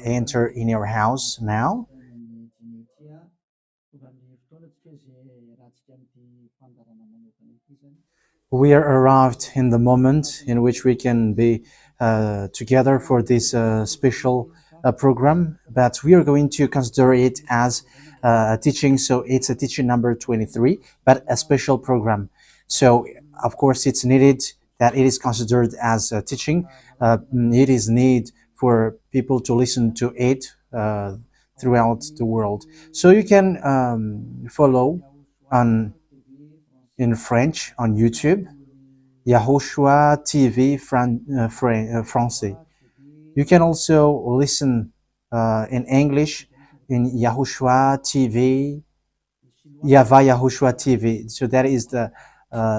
enter in your house now. We are arrived in the moment in which we can be together for this special program, but we are going to consider it as a teaching. So it's a teaching number 23, but a special program. So of course it's needed that it is considered as a teaching. It is need for people to listen to it throughout the world. So you can follow on in French on YouTube, YAHOSHUAH TV Français. You can also listen in English in YAHOSHUAH TV, YAHVAH YAHOSHUAH TV. So that is the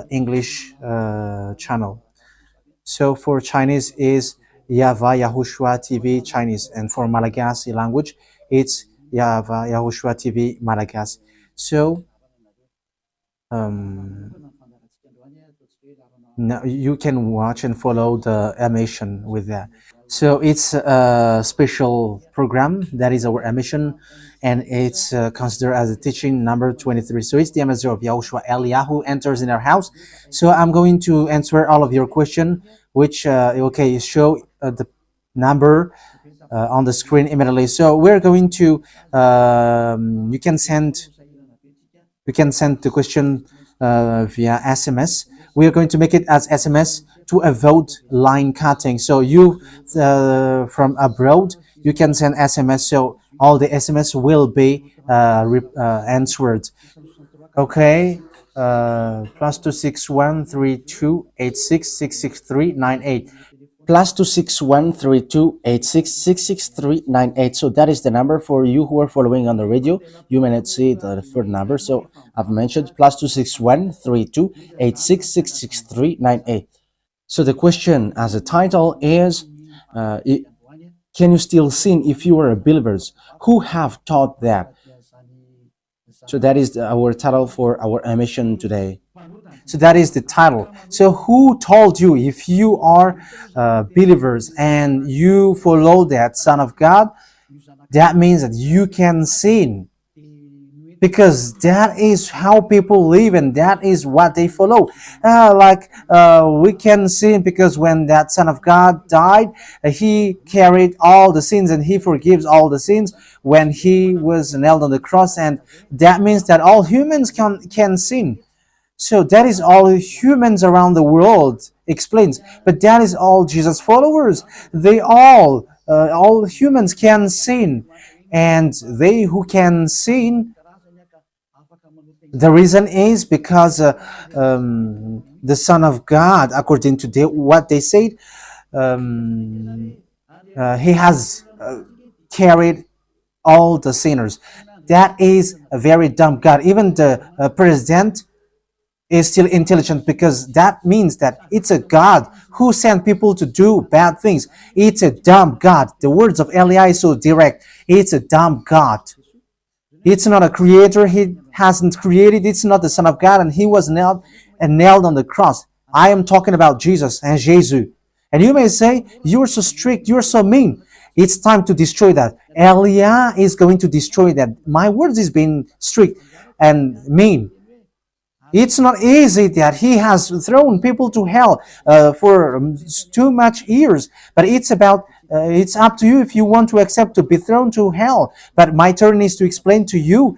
English channel. So for Chinese is YAHVAH YAHOSHUAH TV Chinese, and for Malagasy language it's YAHVAH YAHOSHUAH TV Malagasy. So now you can watch and follow the emission with that. So it's a special program that is our emission, and it's considered as a teaching number 23. So it's the ambassador of Yahushua Eliyahu enters in our house. So I'm going to answer all of your question, which okay, show the number on the screen immediately. So we're going to you can send the question via SMS. We are going to make it as SMS to avoid line cutting. So you from abroad, you can send SMS. So all the SMS will be answered. Okay. +2613286666398. +2613286666398. So that is the number for you who are following on the radio. You may not see the third number, so I've mentioned +2613286666398. So the question as a title is, can you still sin if you are believers? Who have taught that? So that is our title for our emission today. So that is the title. So who told you, if you are believers and you follow that Son of God, that means that you can sin? Because that is how people live and that is what they follow. We can sin because when that Son of God died, he carried all the sins and he forgives all the sins when he was nailed on the cross, and that means that all humans can sin. So that is all humans around the world explains. But that is all Jesus followers. They all humans can sin. And they who can sin, the reason is because the Son of God, according to what they said, he has carried all the sinners. That is a very dumb God. Even the president is still intelligent, because that means that it's a God who sent people to do bad things. It's a dumb God. The words of Eli is so direct. It's a dumb God. It's not a creator. He hasn't created. It's not the Son of God, and he was nailed on the cross. I am talking about Jesus and Jesus. And you may say, you're so strict, you're so mean. It's time to destroy that. Elia is going to destroy that. My words is being strict and mean. It's not easy that he has thrown people to hell for too much years. But it's about, it's up to you if you want to accept to be thrown to hell. But my turn is to explain to you,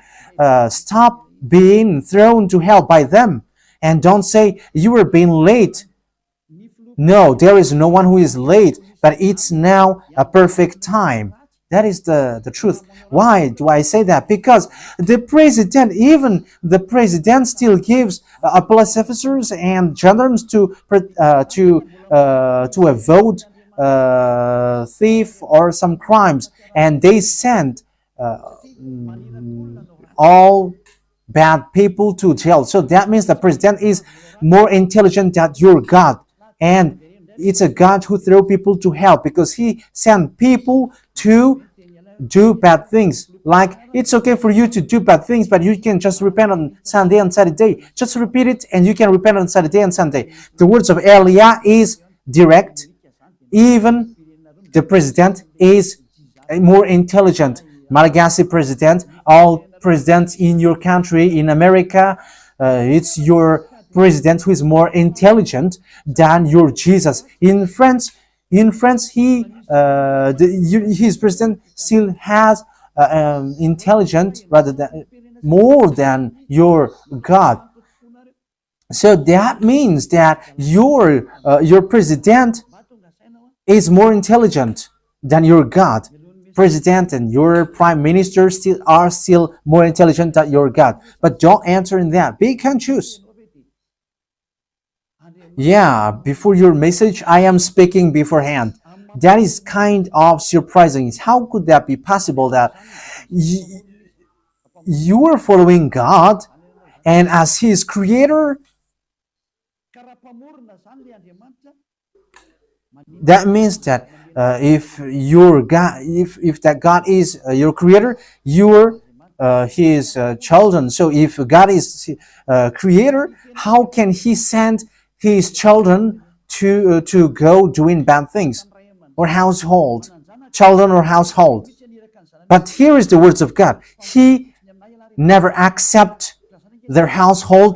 stop being thrown to hell by them. And don't say you were being late. No, there is no one who is late, but it's now a perfect time. That is the truth. Why do I say that? Because the president, even the president, still gives police officers and gendarmes to avoid thief or some crimes, and they send all bad people to jail. So that means the president is more intelligent than your God, and it's a God who throw people to hell because he sent people to do bad things. Like, it's okay for you to do bad things, but you can just repent on Sunday and Saturday. Just repeat it and you can repent on Saturday and Sunday. The words of Elia is direct. Even the president is more intelligent. Malagasy president, all presidents in your country, in America, it's your president who is more intelligent than your Jesus. In France, his president still has intelligent rather than more than your God. So that means that your president is more intelligent than your God. President and your prime minister are still more intelligent than your God. But don't answer in that. Pick and choose. Yeah, before your message, I am speaking beforehand. That is kind of surprising. How could that be possible that you are following God and as His creator, that means that if your God, if that God is your creator, you're His children. So if God is creator, how can He send His children to go doing bad things or children or household? But here is the words of God. He never accept their household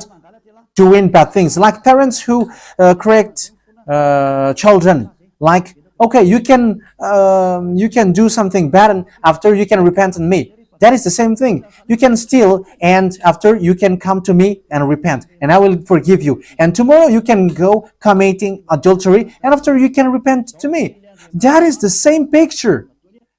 doing bad things, like parents who correct children. Like, okay, you can do something bad, and after you can repent on me. That is the same thing. You can steal, and after you can come to me and repent, and I will forgive you. And tomorrow you can go committing adultery, and after you can repent to me. That is the same picture.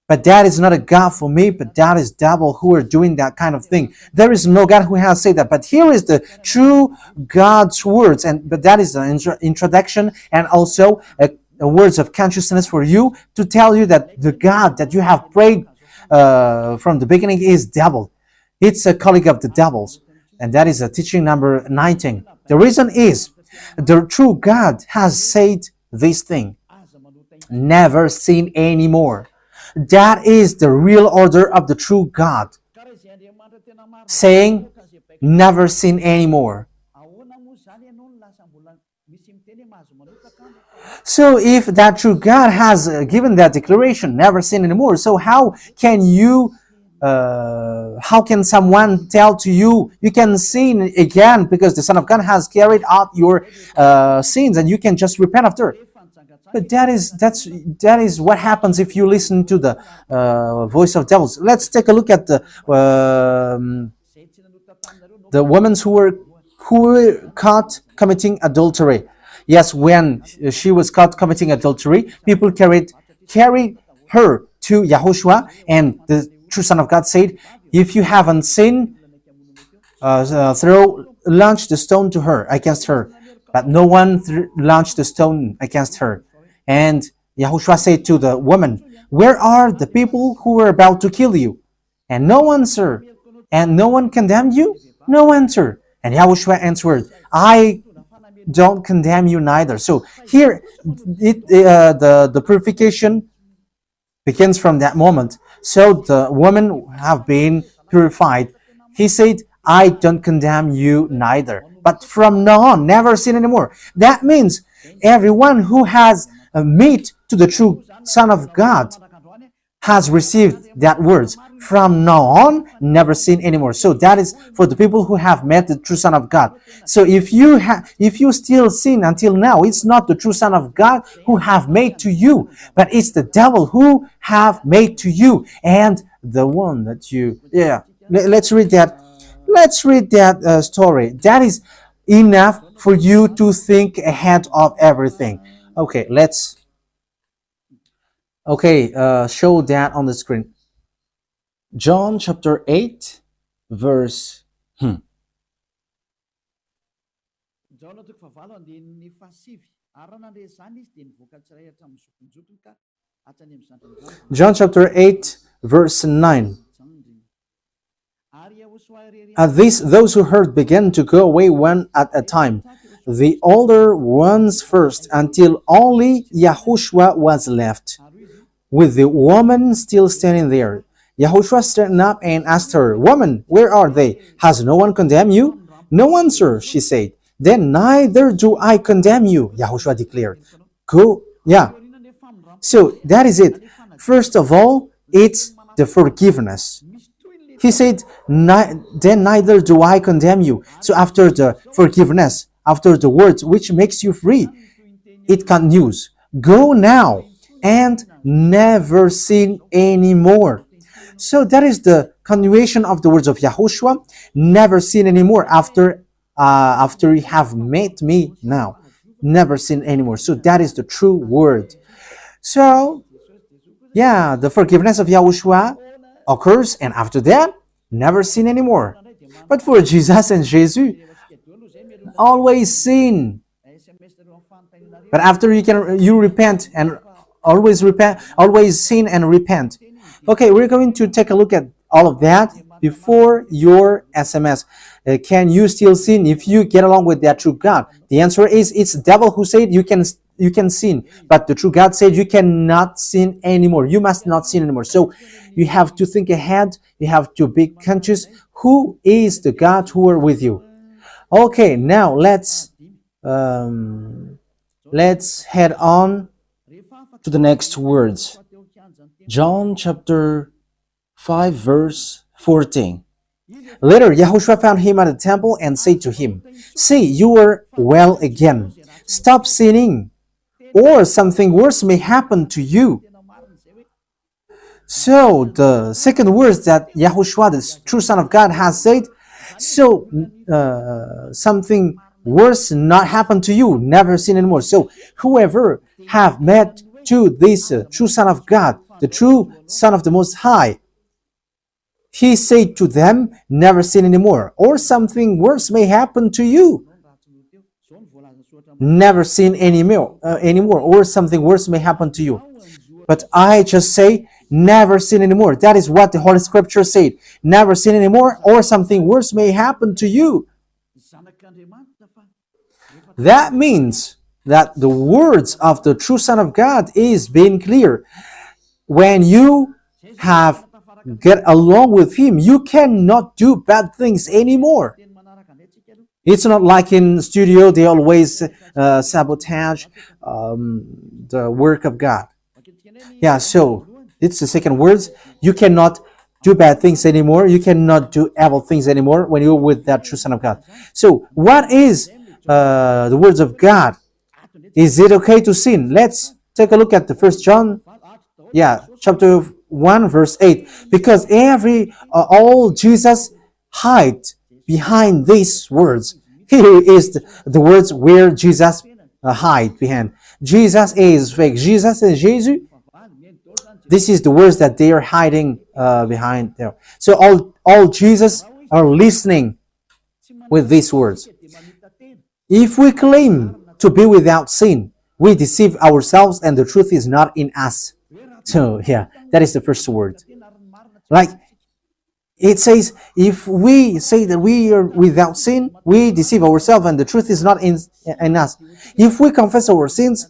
But that is not a God for me, but that is devil who are doing that kind of thing. There is no God who has said that. But here is the true God's words, but that is an introduction and also a words of consciousness for you to tell you that the God that you have prayed from the beginning is devil. It's a colleague of the devils. And that is a teaching number 19. The reason is the true God has said this thing. Never sin anymore. That is the real order of the true God. Saying, never sin anymore. So if that true God has given that declaration, never sin anymore, so how can someone tell to you, you can sin again because the Son of God has carried out your sins and you can just repent after? But that is what happens if you listen to the voice of devils. Let's take a look at the women who were caught committing adultery. Yes, when she was caught committing adultery, people carried her to YAHOSHUAH, and the true Son of God said, if you haven't sinned, launch the stone to her, against her. But no one launched the stone against her. And YAHOSHUAH said to the woman, where are the people who were about to kill you? And no answer. And no one condemned you? No answer. And YAHOSHUAH answered, I don't condemn you neither. So here, the purification begins from that moment. So the women have been purified. He said, I don't condemn you neither. But from now on, never sin anymore. That means everyone who has met to the true Son of God has received that words. From now on, never sin anymore. So that is for the people who have met the true Son of God. So if you still sin until now, it's not the true Son of God who have made to you, but it's the devil who have made to you. And the one that let's read that. Let's read that story. That is enough for you to think ahead of everything. Okay, show that on the screen. John chapter 8, verse... John chapter 8, verse 9. At this, those who heard began to go away one at a time, the older ones first, until only YAHOSHUAH was left, with the woman still standing there. YAHOSHUAH straightened up and asked her, Woman, where are they? Has no one condemned you? No one, sir, she said. Then neither do I condemn you, YAHOSHUAH declared. Go, So that is it. First of all, it's the forgiveness. He said, then neither do I condemn you. So after the forgiveness, after the words which makes you free, it continues. Go now and never sin anymore. So that is the continuation of the words of Yahushua. Never sin anymore after you have met me now. Never sin anymore. So that is the true word. So yeah, the forgiveness of Yahushua occurs, and after that, never sin anymore. But for Jesus and Jesus, always sin. But after you repent and always sin and repent. Okay, we're going to take a look at all of that before your SMS. Can you still sin if you get along with that true God? The answer is it's the devil who said you can sin, but the true God said you cannot sin anymore. You must not sin anymore. So you have to think ahead. You have to be conscious. Who is the God who are with you? Okay, now let's head on to the next words. John chapter 5 verse 14. Later, Yahushua found him at the temple and said to him, "See, you are well again. Stop sinning, or something worse may happen to you." So the second words that Yahushua, the true Son of God, has said, so something worse not happen to you, never sin anymore. So whoever have met to this true Son of God, the true Son of the Most High, he said to them, never sin anymore, or something worse may happen to you. Never sin anymore, or something worse may happen to you. But I just say, never sin anymore. That is what the Holy Scripture said. Never sin anymore, or something worse may happen to you. That means that the words of the true Son of God is being clear. When you have get along with him, you cannot do bad things anymore. It's not like in studio, they always sabotage the work of God. Yeah, so it's the second words. You cannot do bad things anymore. You cannot do evil things anymore when you're with that true Son of God. So what is the words of God? Is it okay to sin? Let's take a look at the First John, chapter 1 verse 8. Because all Jesus hide behind these words. Here is the words where Jesus hide behind. Jesus is fake. Jesus and Jesus. This is the words that they are hiding behind there. So all Jesus are listening with these words. If we claim to be without sin, we deceive ourselves and the truth is not in us. So yeah, that is the first word. Like it says, if we say that we are without sin, we deceive ourselves and the truth is not in us. If we confess our sins,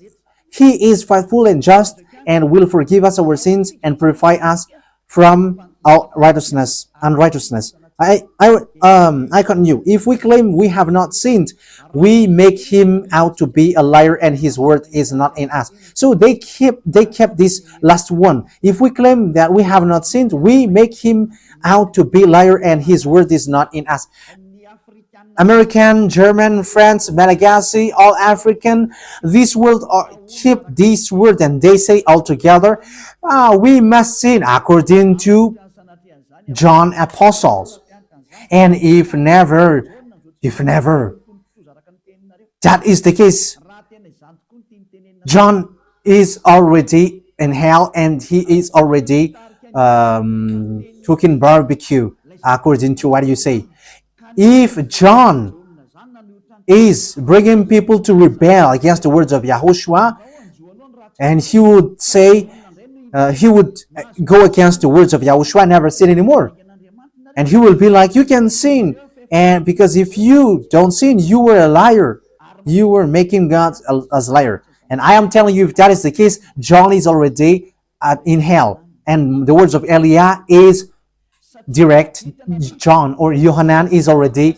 he is faithful and just and will forgive us our sins and purify us from our unrighteousness. I continue. If we claim we have not sinned, we make him out to be a liar and his word is not in us. So they kept this last one. If we claim that we have not sinned, we make him out to be a liar and his word is not in us. American, German, French, Malagasy, all African, this world keep this word and they say all together, we must sin according to John Apostles. And if never, that is the case, John is already in hell and he is already cooking barbecue, according to what you say. If John is bringing people to rebel against the words of Yahushua, and he would say, he would go against the words of Yahushua, never sin anymore. And he will be like, you can sin. And because if you don't sin, you were a liar. You were making God as a liar. And I am telling you, if that is the case, John is already in hell. And the words of Eliah is direct. John or Yohanan is already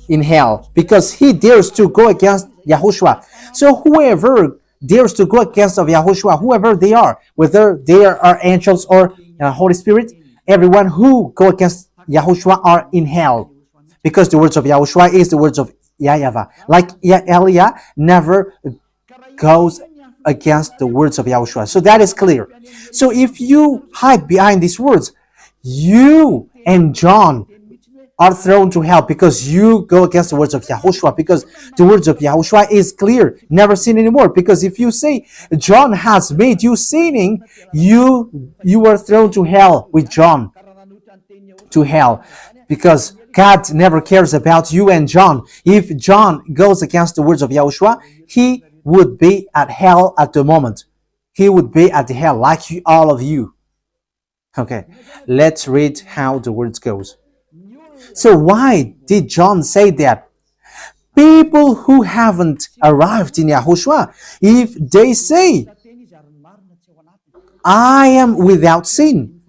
in hell because he dares to go against Yahushua. So whoever dares to go against of Yahushua, whoever they are, whether they are angels or Holy Spirit, everyone who go against Yahushua are in hell. Because the words of Yahushua is the words of YAHVAH. Like Elia never goes against the words of Yahushua. So that is clear. So if you hide behind these words, you and John are thrown to hell because you go against the words of Yahushua, because the words of Yahushua is clear, never sin anymore. Because if you say John has made you sinning, you are thrown to hell with John, to hell, because God never cares about you and John. If John goes against the words of Yahushua, he would be at hell at the moment. He would be at the hell like you, all of you. Okay, let's read how the words goes. So why did John say that? People who haven't arrived in Yahushua, if they say, I am without sin,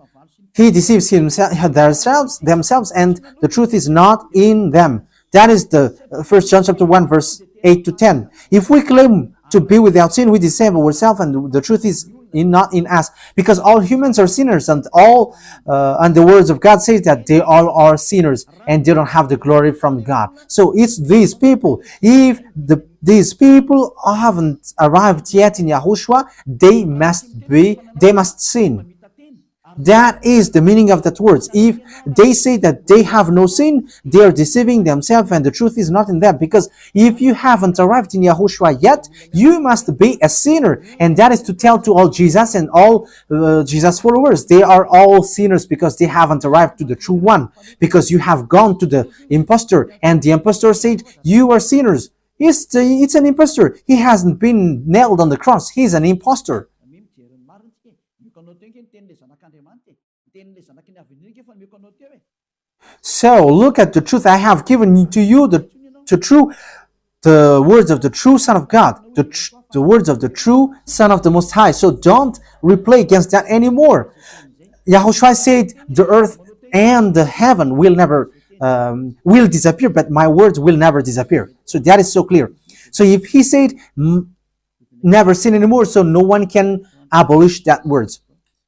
he deceives themselves, and the truth is not in them. That is the 1 John chapter 1, verse 8 to 10. If we claim to be without sin, we deceive ourselves, and the truth is not in us, because all humans are sinners, and the words of God says that they all are sinners and they don't have the glory from God. So it's these people. If these people haven't arrived yet in Yahushua, they must sin. That is the meaning of that words. If they say that they have no sin, they are deceiving themselves, and the truth is not in them. Because if you haven't arrived in Yahushua yet, you must be a sinner. And that is to tell to all Jesus and all Jesus followers. They are all sinners because they haven't arrived to the true one. Because you have gone to the impostor, and the impostor said, you are sinners. It's an impostor. He hasn't been nailed on the cross. He's an impostor. So look at the truth I have given to you, the words of the true Son of God, the words of the true Son of the Most High. So don't replay against that anymore. Yahushua said the earth and the heaven will never will disappear, but my words will never disappear. So that is so clear. So if he said never sin anymore, so no one can abolish that words.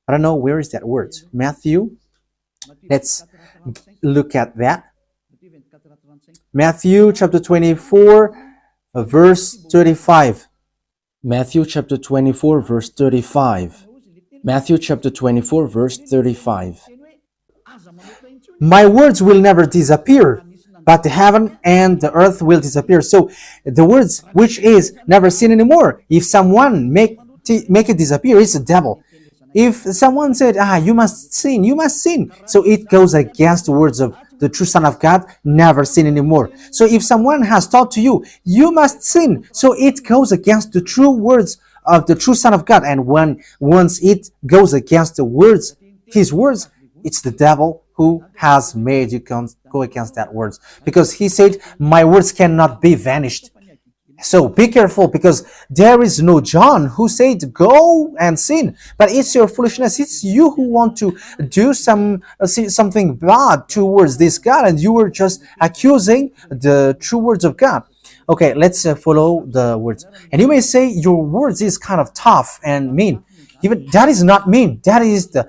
I don't know, where is that word? Matthew. Let's look at that. Matthew chapter 24, verse 35. Matthew chapter 24, verse 35. Matthew chapter 24, verse 35. My words will never disappear, but the heaven and the earth will disappear. So the words which is never sin anymore, if someone make it disappear, it's the devil. If someone said, you must sin, so it goes against the words of the true Son of God, never sin anymore. So if someone has taught to you, you must sin, so it goes against the true words of the true Son of God. And once it goes against the words, his words, it's the devil who has made you go against that words. Because he said, my words cannot be vanished. So be careful, because there is no John who said go and sin, but it's your foolishness. It's you who want to do something bad towards this God, and you were just accusing the true words of God. Okay, let's follow the words. And you may say your words is kind of tough and mean. Even that is not mean. That is the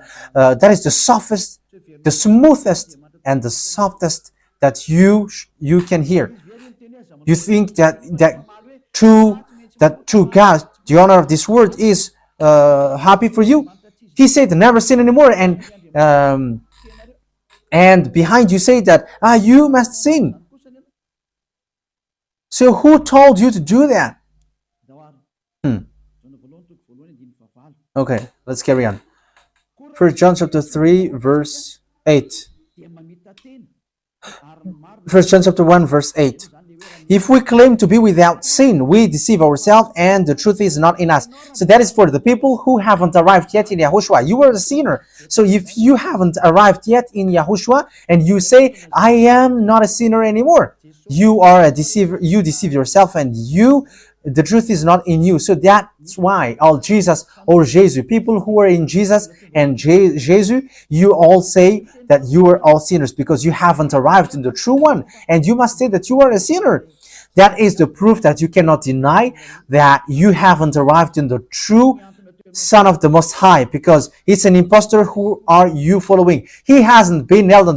softest, the smoothest, and the softest that you can hear. You think that true God, the owner of this world, is happy for you? He said never sin anymore, and behind you say that you must sin. So who told you to do that? Okay, let's carry on. 1 John chapter 3, verse 8. 1 John chapter 1, verse 8. If we claim to be without sin, we deceive ourselves, and the truth is not in us. So that is for the people who haven't arrived yet in Yahushua. You are a sinner. So if you haven't arrived yet in Yahushua, and you say, I am not a sinner anymore, you are a deceiver. You deceive yourself, and the truth is not in you. So that's why all Jesus or Jesus, people who are in Jesus and Jesus, you all say that you are all sinners, because you haven't arrived in the true one, and you must say that you are a sinner. That is the proof that you cannot deny that you haven't arrived in the true Son of the Most High, because it's an impostor. Who are you following? He hasn't been nailed on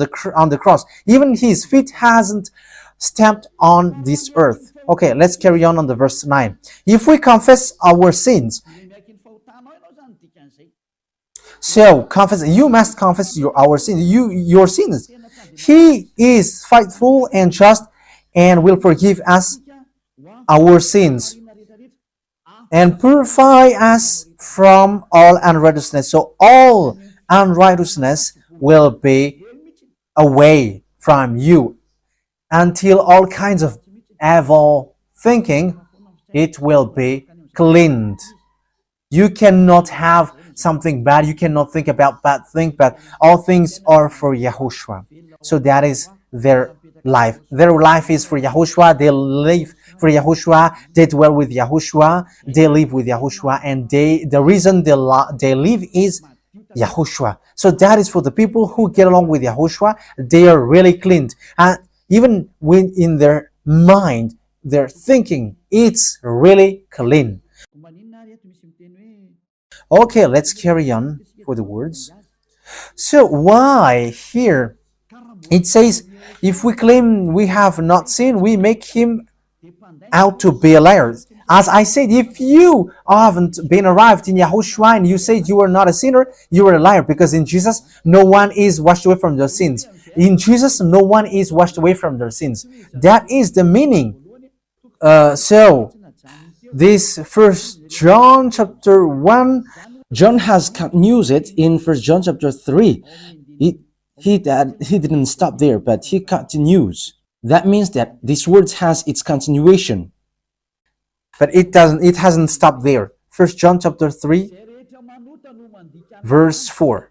the cross. Even his feet hasn't stamped on this earth. Okay, let's carry on the verse 9. If we confess our sins, so confess, you must confess our sins, your sins. He is faithful and just and will forgive us our sins and purify us from all unrighteousness. So all unrighteousness will be away from you until all kinds of evil thinking, it will be cleaned. You cannot have something bad. You cannot think about bad things, but all things are for Yahushua. So that is their life. Their life is for Yahushua. They live for Yahushua. They dwell with Yahushua. They live with Yahushua. And the reason they live is Yahushua. So that is for the people who get along with Yahushua. They are really cleaned. And even when in their mind, their thinking, it's really clean. Okay, let's carry on for the words. So why here it says, if we claim we have not sinned, we make him out to be a liar. As I said, if you haven't been arrived in Yahushua and you said you are not a sinner, you are a liar, because in Jesus no one is washed away from their sins. In Jesus no one is washed away from their sins. That is the meaning. So this First John chapter 1, John has continued it in First John chapter 3. He didn't stop there, but he continues. That means that this word has its continuation. But it hasn't stopped there. First John chapter 3, verse 4.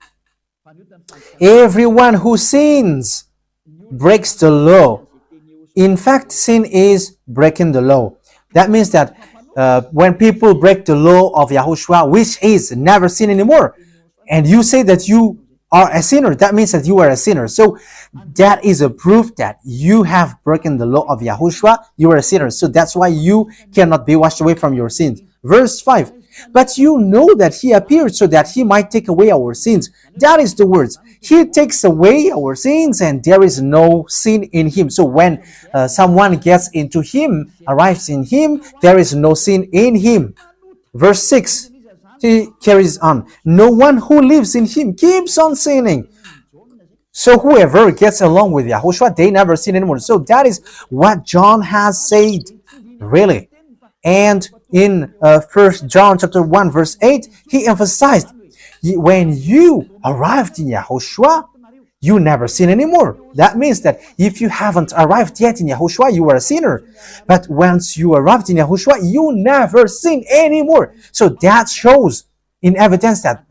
Everyone who sins breaks the law. In fact, sin is breaking the law. That means that when people break the law of Yahushua, which is never sin anymore, and you say that you are a sinner, that means that you are a sinner. So that is a proof that you have broken the law of Yahushua. You are a sinner. So that's why you cannot be washed away from your sins. Verse 5. But you know that he appeared so that he might take away our sins. That is the words. He takes away our sins and there is no sin in him. So when someone gets into him, arrives in him, there is no sin in him. Verse 6. He carries on. No one who lives in him keeps on sinning. So whoever gets along with Yahushua, they never sin anymore. So that is what John has said, really. And in 1 John chapter 1 verse 8, he emphasized, when you arrived in Yahushua, you never sin anymore. That means that if you haven't arrived yet in Yahushua, you are a sinner. But once you arrived in Yahushua, you never sin anymore. So that shows in evidence that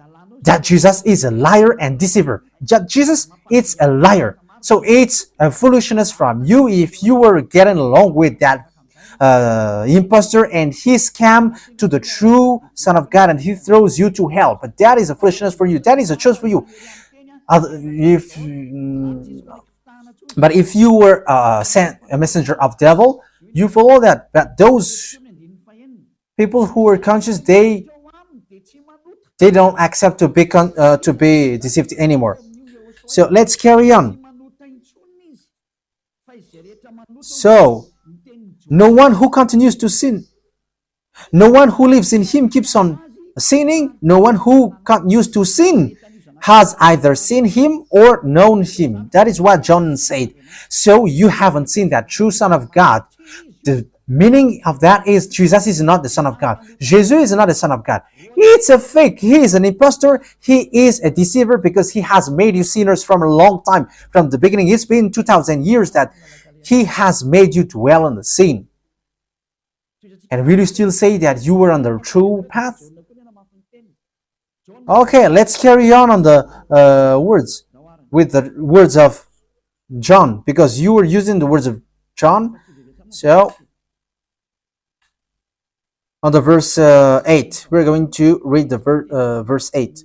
Jesus is a liar and deceiver. Jesus is a liar. So it's a foolishness from you if you were getting along with that impostor and he scam to the true Son of God and he throws you to hell. But that is a foolishness for you. That is a choice for you. But if you were sent a messenger of devil, you follow that. But those people who are conscious, they don't accept to be deceived anymore. So let's carry on. So no one who continues to sin, no one who lives in him keeps on sinning. No one who continues to sin has either seen him or known him. That is what John said. So you haven't seen that true Son of God. The meaning of that is Jesus is not the Son of God. Jesus is not the Son of God. It's a fake. He is an impostor. He is a deceiver because he has made you sinners from a long time. From the beginning, it's been 2,000 years that he has made you dwell on the sin. And will you still say that you were on the true path? Okay, let's carry on the words with the words of John, because you were using the words of John. So on the verse 8, we're going to read the verse 8.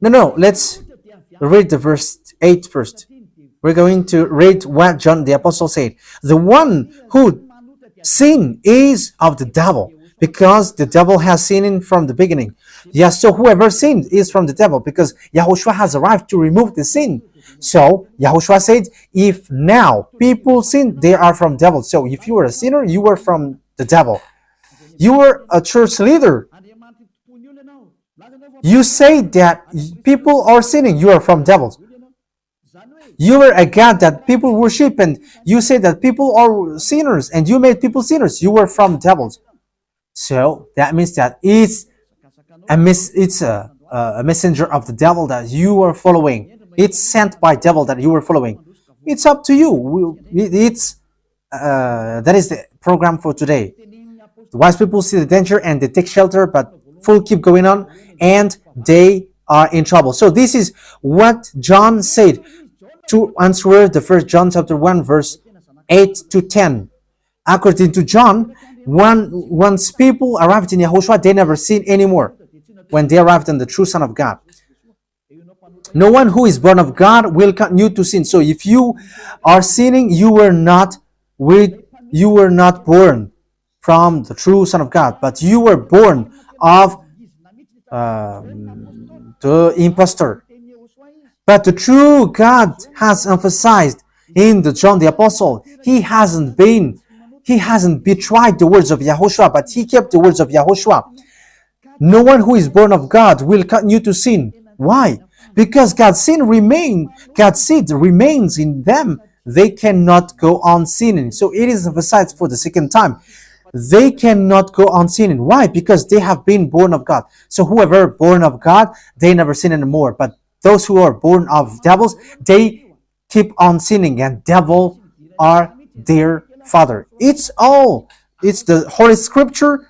No, let's read the verse 8 first. We're going to read what John the Apostle said. The one who sin is of the devil, because the devil has sinned from the beginning. Yes, so whoever sinned is from the devil, because Yahushua has arrived to remove the sin. So Yahushua said, if now people sin, they are from devil. So if you were a sinner, you were from the devil. You were a church leader. You say that people are sinning, you are from devils. You were a God that people worship, and you say that people are sinners, and you made people sinners, you were from devils. So that means that it's a messenger of the devil that you are following. It's sent by devil that you are following. It's up to you. That is the program for today. The wise people see the danger and they take shelter, but fool keep going on and they are in trouble. So this is what John said to answer the first John chapter 1 verse 8 to 10. According to John, once people arrived in Yahushua, they never sin anymore when they arrived in the true Son of God. No one who is born of God will continue to sin. So if you are sinning, you were not born from the true Son of God, but you were born of the impostor. But the true God has emphasized in the John the Apostle, he hasn't betrayed the words of Yahushua, but he kept the words of Yahushua. No one who is born of God will continue to sin. Why? Because God's seed remains in them. They cannot go on sinning. So it is emphasized for the second time. They cannot go on sinning. Why? Because they have been born of God. So whoever born of God, they never sin anymore. But those who are born of devils, they keep on sinning, and devil are their father. It's the Holy Scripture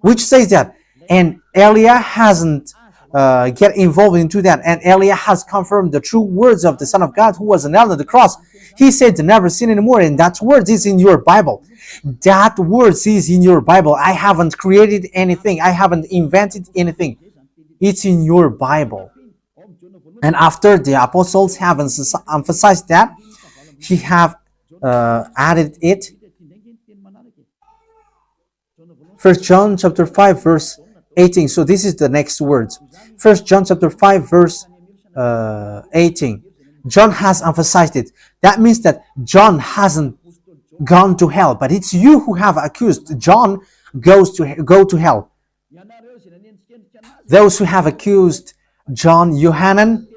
which says that. And Elia hasn't get involved into that. And Elia has confirmed the true words of the Son of God who was nailed on the cross. He said to never sin anymore, and that word is in your Bible. That word is in your Bible. I haven't created anything. I haven't invented anything. It's in your Bible. And after the apostles have emphasized that, he have added it. 1 John chapter 5 verse 18. So this is the next words. 1 John chapter 5 verse 18. John has emphasized it. That means that John hasn't gone to hell, but it's you who have accused John go to hell. Those who have accused John Yohanan,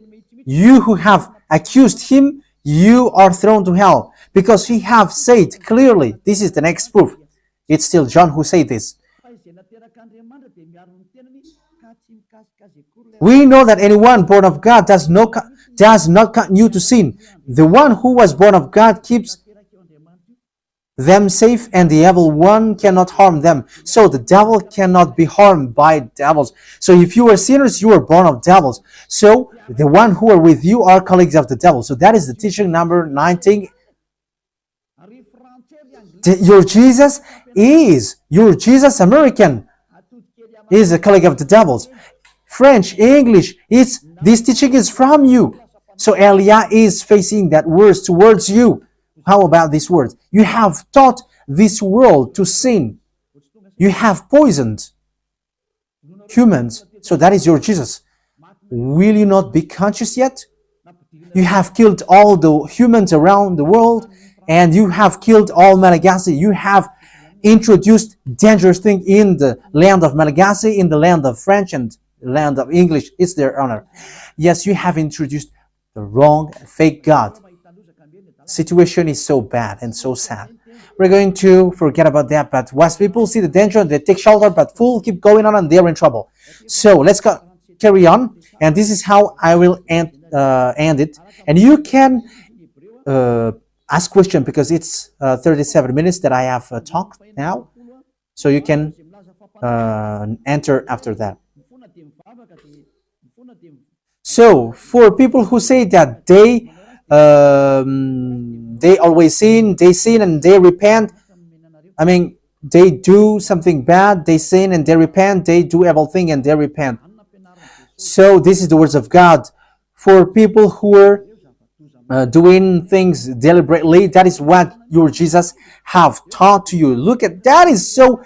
you who have accused him, you are thrown to hell, because he have said clearly. This is the next proof. It's still John who said this. We know that anyone born of God does not continue to sin. The one who was born of God keeps them safe, and the evil one cannot harm them. So the devil cannot be harmed by devils. So if you are sinners, you are born of devils. So the one who are with you are colleagues of the devil. So that is the teaching number 19. Your Jesus American is a colleague of the devils. French, English, this teaching is from you. So Elia is facing that words towards you. How about these words? You have taught this world to sin. You have poisoned humans. So that is your Jesus. Will you not be conscious yet? You have killed all the humans around the world, and you have killed all Malagasy. You have introduced dangerous things in the land of Malagasy, in the land of French, and the land of English. It's their honor. Yes, you have introduced the wrong, fake God. Situation is so bad and so sad. We're going to forget about that, but once people see the danger, they take shelter, but fools keep going on and they're in trouble. So let's carry on, and this is how I will end it. And you can ask question, because it's 37 minutes that I have talked now, so you can enter after that. So for people who say that they always sin, and they repent. I mean, they do something bad, they sin and they repent. They do evil thing and they repent. So this is the words of God for people who are doing things deliberately. That is what your Jesus have taught to you. Look at that, is so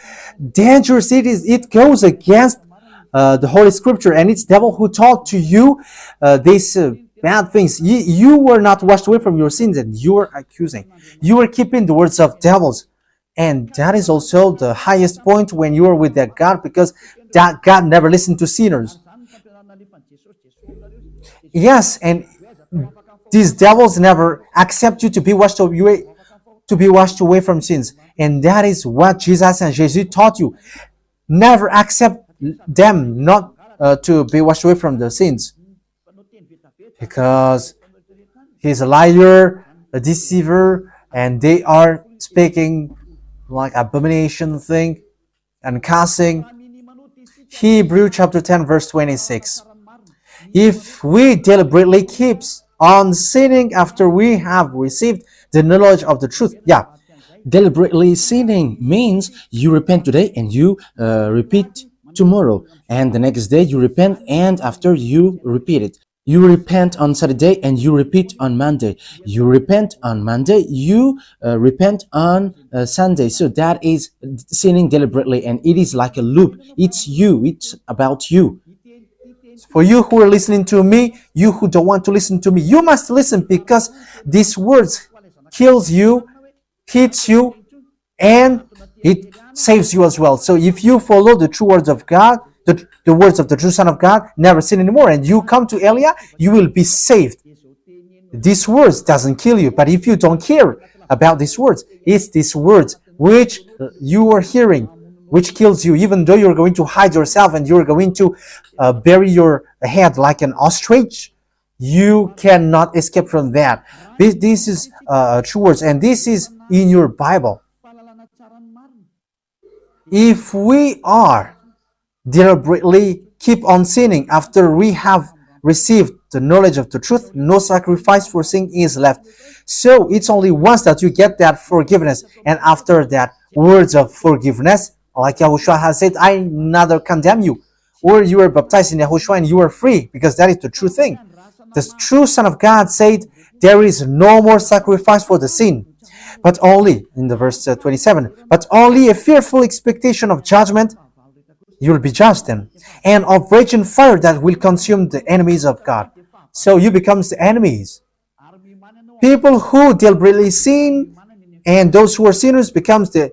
dangerous. It goes against the Holy Scripture, and it's devil who taught to you these bad things. You were not washed away from your sins, and you are accusing. You are keeping the words of devils, and that is also the highest point when you are with that God, because that God never listened to sinners. Yes, and these devils never accept you to be washed away from sins, and that is what Jesus and Jesus taught you. Never accept them not to be washed away from the sins, because he's a liar, a deceiver, and they are speaking like abomination thing and cussing. Hebrew chapter 10 verse 26. If we deliberately keep on sinning after we have received the knowledge of the truth, Deliberately sinning means you repent today and you repeat tomorrow, and the next day you repent, and after you repeat it. You repent on Saturday and you repeat on Monday. You repent on Monday, you repent on Sunday. So that is sinning deliberately, and it is like a loop. It's you, it's about you. for you who are listening to me, you who don't want to listen to me, you must listen, because these words kills you, hits you, and it saves you as well. So if you follow the true words of God, the words of the true Son of God, never sin anymore, and you come to Elia, you will be saved. These words doesn't kill you, but if you don't care about these words, it's these words which you are hearing, which kills you, even though you're going to hide yourself and you're going to bury your head like an ostrich. You cannot escape from that. This is true words, and this is in your Bible. If we are deliberately keep on sinning after we have received the knowledge of the truth, no sacrifice for sin is left. So it's only once that you get that forgiveness, and after that words of forgiveness, like Yahushua has said, I neither condemn you, or you are baptized in Yahushua and you are free, because that is the true thing. The true Son of God said, there is no more sacrifice for the sin, but only, in the verse 27, but only a fearful expectation of judgment. You will be judged then, and of raging fire that will consume the enemies of God. So you become the enemies. People who deliberately sin and those who are sinners becomes the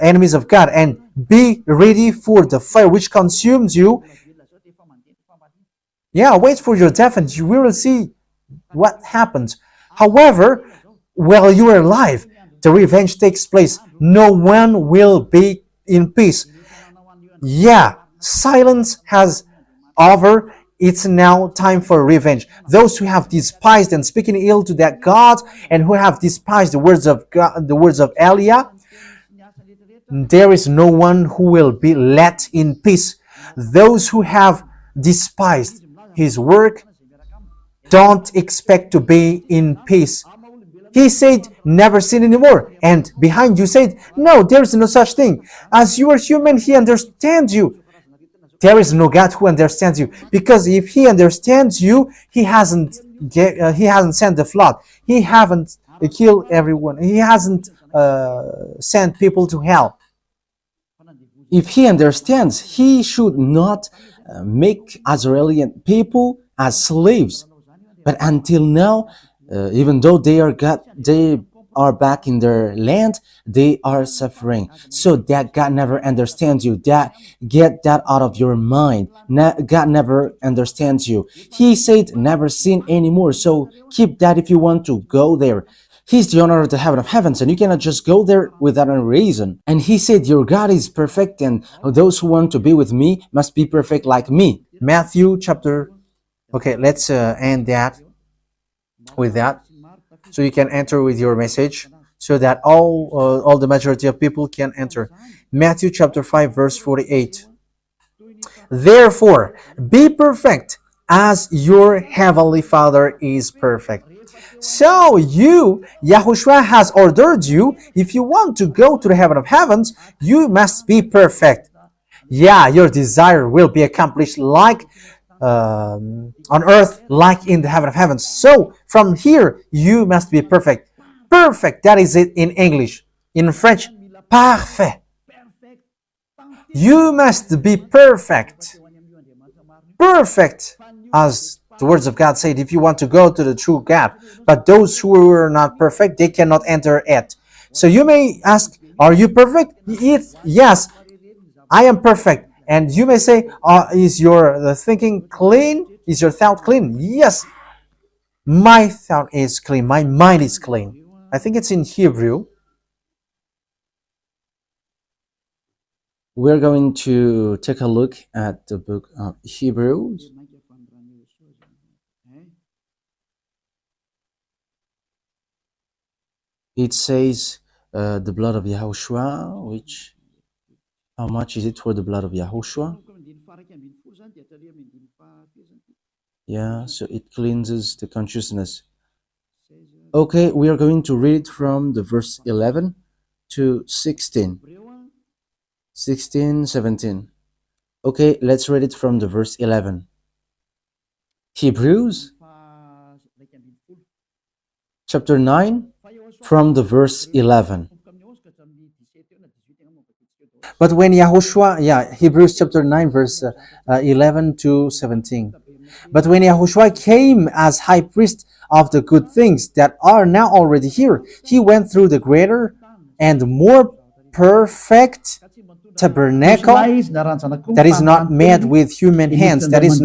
enemies of God, and be ready for the fire which consumes you. Wait for your death and you will see what happens. However, while you are alive, the revenge takes place. No one will be in peace. Silence has over. It's now time for revenge. Those who have despised and speaking ill to that God, and who have despised the words of God, the words of Elia, there is no one who will be let in peace. Those who have despised his work don't expect to be in peace. He said, never sin anymore. And behind you said, no, there is no such thing. As you are human, he understands you. There is no God who understands you, because if he understands you, he hasn't sent the flood. He haven't killed everyone. He hasn't sent people to hell. If he understands, he should not make Israeli people as slaves. But until now, even though they are back in their land, they are suffering. So that God never understands you. Get that out of your mind. God never understands you. He said never sin anymore. So keep that if you want to go there. He's the owner of the heaven of heavens, and you cannot just go there without a reason. And he said, your God is perfect, and those who want to be with me must be perfect like me. Matthew chapter... Okay, let's end that with that. So you can enter with your message, so that all the majority of people can enter. Matthew chapter 5 verse 48. Therefore, be perfect as your heavenly Father is perfect. So Yahushua has ordered you, if you want to go to the heaven of heavens, you must be perfect. Your desire will be accomplished like on earth like in the heaven of heavens. So from here, you must be perfect. Perfect, that is it in English. In French, parfait. You must be perfect. Perfect, as the words of God said, if you want to go to the true God. But those who are not perfect, they cannot enter it. So you may ask, are you perfect? Yes, I am perfect. And you may say, is your thinking clean? Is your thought clean? Yes, my thought is clean. My mind is clean. I think it's in Hebrew. We're going to take a look at the book of Hebrews. It says the blood of Yahushua, which, how much is it for the blood of Yahushua? Yeah, so it cleanses the consciousness. Okay, we are going to read from the verse 11 to 16. 16, 17. Okay, let's read it from the verse 11. Hebrews chapter 9 from the verse 11. But when Yahushua, Hebrews chapter 9, verse 11 to 17. But when Yahushua came as high priest of the good things that are now already here, he went through the greater and more perfect tabernacle that is not made with human hands. That is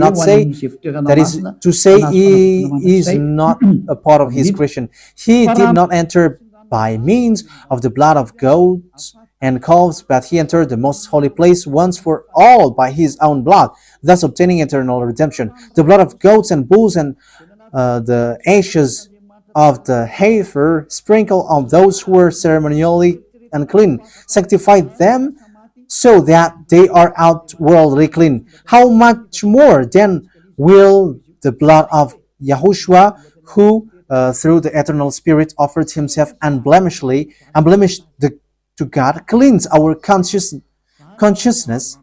to say he is not a part of his creation. He did not enter by means of the blood of goats and calves, but he entered the most holy place once for all by his own blood, thus obtaining eternal redemption. The blood of goats and bulls and the ashes of the heifer sprinkled on those who were ceremonially unclean sanctified them so that they are outwardly clean. How much more then will the blood of Yahushua, who through the eternal Spirit offered himself unblemished to God, cleanse our consciousness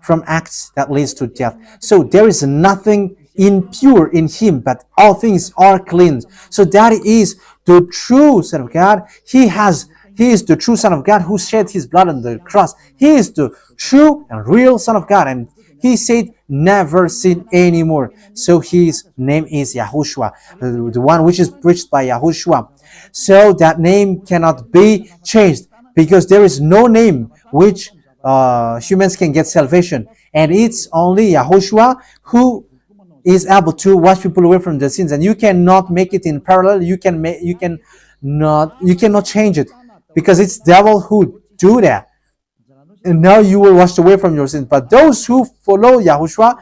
from acts that leads to death. So there is nothing impure in him, but all things are clean. So that is the true Son of God. He is the true Son of God who shed his blood on the cross. He is the true and real Son of God, and he said, never sin anymore. So his name is Yahushua, the one which is preached by Yahushua. So that name cannot be changed, because there is no name which humans can get salvation, and it's only Yahushua who is able to wash people away from their sins. And you cannot make it in parallel. You cannot change it, because it's devil who do that. And now you will wash away from your sins. But those who follow Yahushua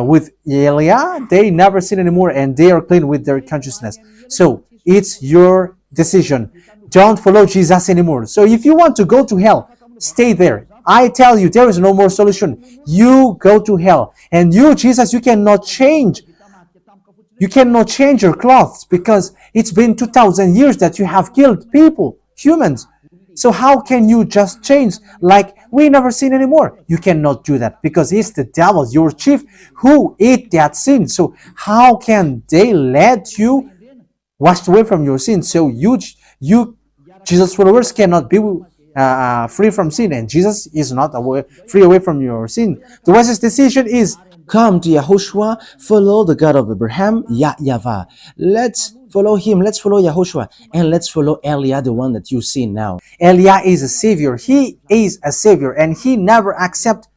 with Elia, they never sin anymore, and they are clean with their consciousness. So it's your decision. Don't follow Jesus anymore. So if you want to go to hell, stay there. I tell you, there is no more solution. You go to hell. And you, Jesus, you cannot change. You cannot change your clothes, because it's been 2,000 years that you have killed people, humans. So how can you just change like we never sin anymore? You cannot do that, because it's the devil, your chief, who ate that sin. So how can they let you wash away from your sin? So you Jesus followers cannot be free from sin, and Jesus is not free away from your sin. The wisest decision is come to Yahushua, follow the God of Abraham, YAHVAH. Let's follow him, let's follow Yahushua, and let's follow Elia, the one that you see now. Elia is a savior. He is a savior, and he never accept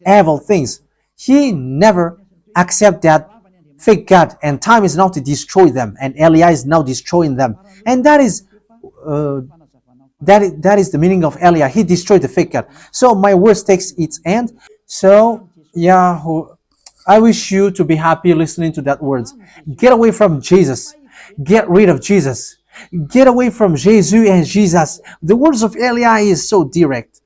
evil things. He never accept that fake God, and time is now to destroy them, and Elia is now destroying them. And that is the meaning of Elia. He destroyed the fake God. So my words takes its end. So I wish you to be happy listening to that words. Get away from Jesus. Get rid of Jesus. Get away from Jesus and Jesus. The words of Elia is so direct.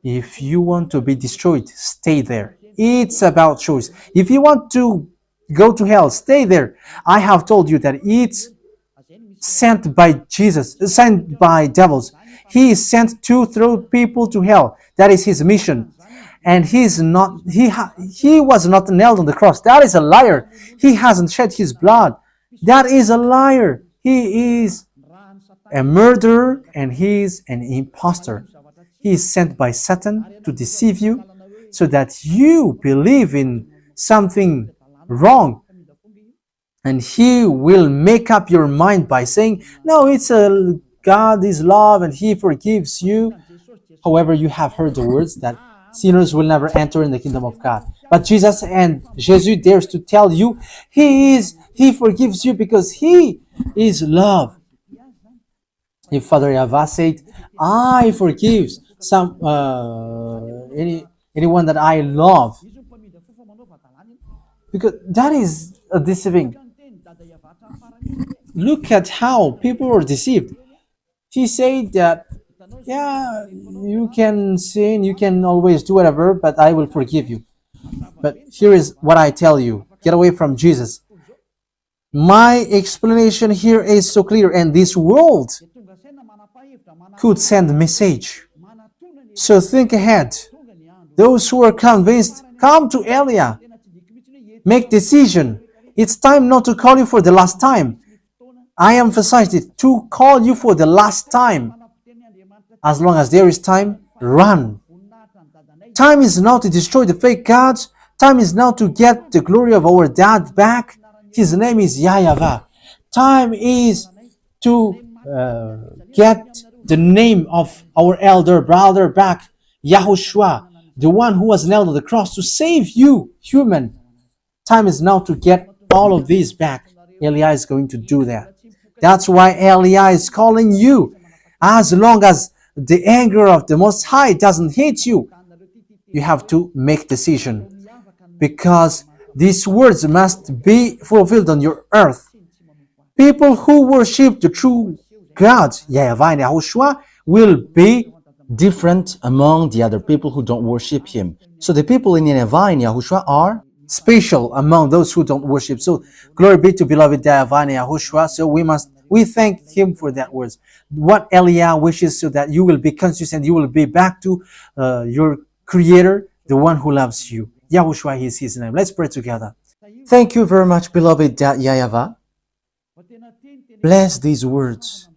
If you want to be destroyed, stay there. It's about choice. If you want to go to hell, stay there. I have told you that it's sent by Jesus, sent by devils. He is sent to throw people to hell. That is his mission. and he was not nailed on the cross. That is a liar. He hasn't shed his blood. That is a liar. He is a murderer and he is an impostor. He is sent by Satan to deceive you so that you believe in something wrong, and he will make up your mind by saying, no, it's a God is love and he forgives you. However, you have heard the words that sinners will never enter in the kingdom of God. But Jesus dares to tell you he forgives you because he is love. If Father YAHVAH said, I forgive anyone that I love, because that is a deceiving. Look at how people are deceived. He said that, yeah, you can sin, you can always do whatever, but I will forgive you. But here is what I tell you: get away from Jesus. My explanation here is so clear, and this world could send a message. So think ahead. Those who are convinced, come to Elia. Make decision. It's time not to call you for the last time. I emphasized it, to call you for the last time. As long as there is time, run. Time is now to destroy the fake gods. Time is now to get the glory of our dad back. His name is YAHVAH. Time is to get the name of our elder brother back, YAHOSHUAH, the one who was nailed on the cross to save you, human. Time is now to get all of these back. Elia is going to do that. That's why Elia is calling you. As long as the anger of the Most High doesn't hit you, you have to make decision, because these words must be fulfilled on your earth. People who worship the true God, YAHVAH and YAHOSHUAH, will be different among the other people who don't worship him. So the people in YAHVAH and YAHOSHUAH are special among those who don't worship. So glory be to beloved YAHVAH and YAHOSHUAH. So we thank him for that words. What Elia wishes, so that you will be conscious and you will be back to your Creator, the one who loves you. YAHOSHUAH is his name. Let's pray together. Thank you very much, beloved YAHVAH. Bless these words,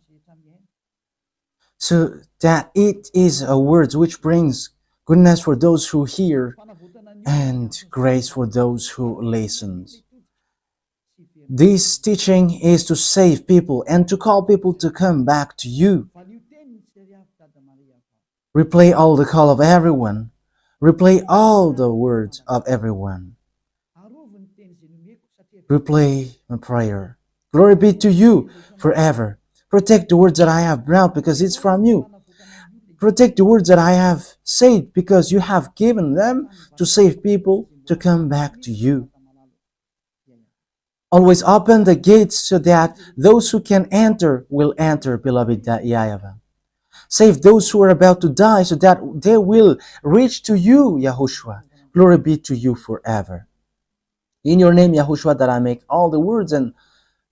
so that it is a word which brings goodness for those who hear and grace for those who listen. This teaching is to save people and to call people to come back to you. Replay all the call of everyone. Replay all the words of everyone. Replay my prayer. Glory be to you forever. Protect the words that I have brought, because it's from you. Protect the words that I have said, because you have given them to save people to come back to you. Always open the gates so that those who can enter will enter, beloved YAHVAH. Save those who are about to die so that they will reach to you, YAHOSHUAH. Glory be to you forever. In your name, YAHOSHUAH, that I make all the words and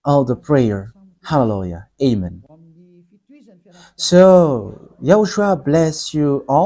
all the prayer. Hallelujah. Amen. So, YAHOSHUAH bless you all.